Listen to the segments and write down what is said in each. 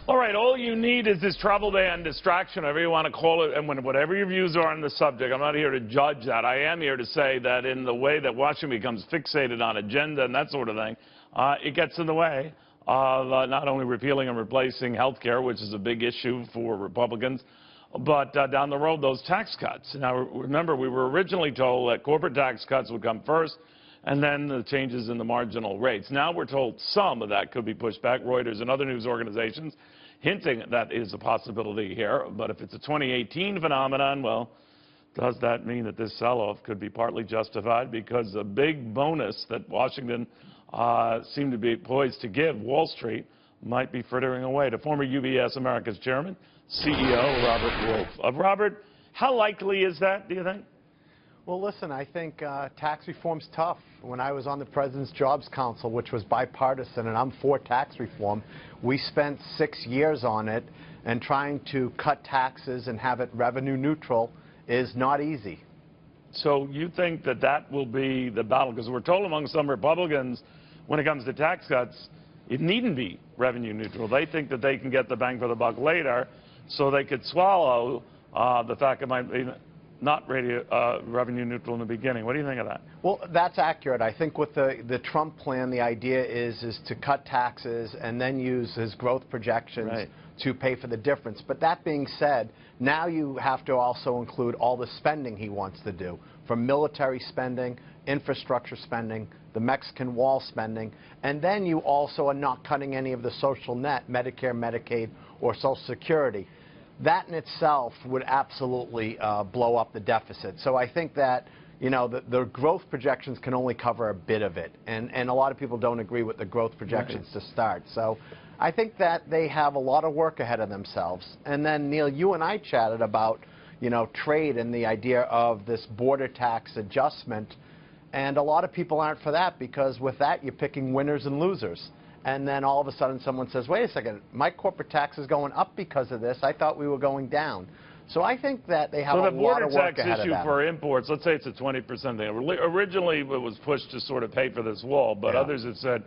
All right, all you need is this travel ban distraction, whatever you want to call it, and whatever your views are on the subject. I'm not here to judge that. I am here to say that in the way that Washington becomes fixated on agenda and that sort of thing, it gets in the way of not only repealing and replacing health care, which is a big issue for Republicans, but down the road, those tax cuts. Now, remember, we were originally told that corporate tax cuts would come first, and then the changes in the marginal rates. Now we're told some of that could be pushed back. Reuters and other news organizations hinting that is a possibility here. But if it's a 2018 phenomenon, well, does that mean that this sell-off could be partly justified? Because the big bonus that Washington seemed to be poised to give Wall Street might be frittering away. To former UBS America's chairman, CEO Robert Wolf. Robert, how likely is that, do you think? Well, listen, I think tax reform's tough. When I was on the President's Jobs Council, which was bipartisan, and I'm for tax reform, we spent 6 years on it, and trying to cut taxes and have it revenue neutral is not easy. So you think that that will be the battle? Because we're told among some Republicans, when it comes to tax cuts, it needn't be revenue neutral. They think that they can get the bang for the buck later, so they could swallow the fact it might be not revenue neutral in the beginning. What do you think of that? Well, that's accurate. I think with the Trump plan, the idea is to cut taxes and then use his growth projections to pay for the difference. But that being said, now you have to also include all the spending he wants to do, from military spending, infrastructure spending, the Mexican wall spending, and then you also are not cutting any of the social net, Medicare, Medicaid, or Social Security. That in itself would absolutely blow up the deficit. So I think that, you know, the growth projections can only cover a bit of it. And a lot of people don't agree with the growth projections to start. So I think that they have a lot of work ahead of themselves. And then, Neil, you and I chatted about, you know, trade and the idea of this border tax adjustment. And a lot of people aren't for that, because with that you're picking winners and losers. And then all of a sudden someone says, wait a second, my corporate tax is going up because of this. I thought we were going down. So I think that they have a lot of work ahead of them. So the border tax issue for imports, let's say it's a 20% thing. Originally it was pushed to sort of pay for this wall, but others have said,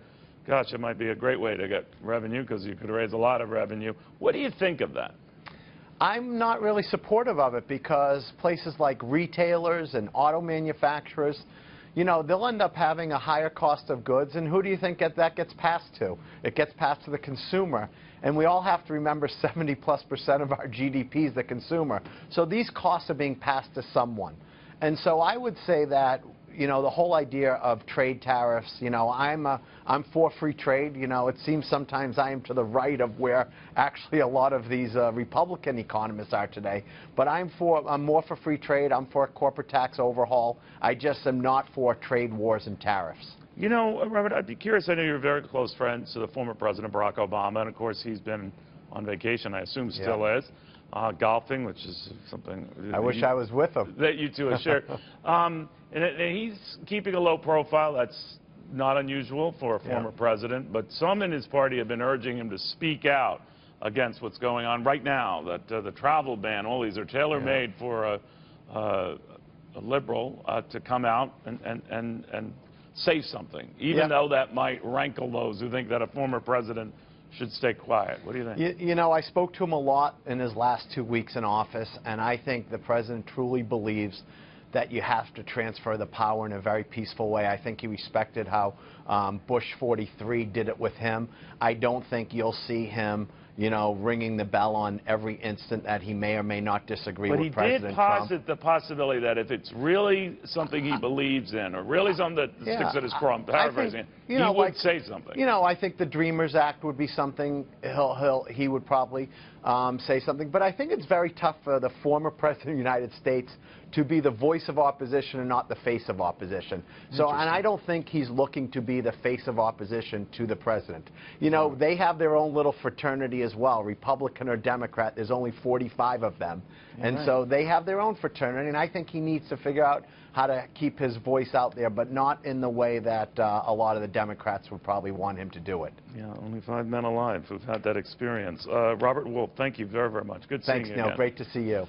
gosh, it might be a great way to get revenue because you could raise a lot of revenue. What do you think of that? I'm not really supportive of it, because places like retailers and auto manufacturers, you know, they'll end up having a higher cost of goods, and who do you think that gets passed to? It gets passed to the consumer. And we all have to remember 70+% of our GDP is the consumer. So these costs are being passed to someone. And so I would say that, you know, the whole idea of trade tariffs, you know, I'm for free trade. You know, it seems sometimes I am to the right of where actually a lot of these Republican economists are today. But I'm more for free trade. I'm for a corporate tax overhaul. I just am not for trade wars and tariffs. You know, Robert, I'd be curious. I know you're very close friends to the former President Barack Obama, and of course he's been on vacation, I assume still is. Golfing, which is something I wish I was with him. That you two have shared. And he's keeping a low profile. That's not unusual for a former president. But some in his party have been urging him to speak out against what's going on right now, that the travel ban, all these are tailor-made for a liberal to come out and say something, even though that might rankle those who think that a former president should stay quiet. What do you think? You know, I spoke to him a lot in his last 2 weeks in office, and I think the president truly believes that you have to transfer the power in a very peaceful way. I think he respected how Bush 43 did it with him. I don't think you'll see him, you know, ringing the bell on every instant that he may or may not disagree with President Trump. But he did posit the possibility that if it's really something he believes in, or really something that sticks at his craw, paraphrasing, he would say something. You know, I think the Dreamers Act would be something he would probably say something. But I think it's very tough for the former President of the United States to be the voice of opposition and not the face of opposition. So, and I don't think he's looking to be the face of opposition to the president. You know, they have their own little fraternity as well, Republican or Democrat. There's only 45 of them. And so they have their own fraternity, and I think he needs to figure out how to keep his voice out there, but not in the way that a lot of the Democrats would probably want him to do it. Yeah, only 5 men alive who've had that experience. Robert Wolf, thank you very, very much. Good seeing you again. Thanks, Neil. Great to see you.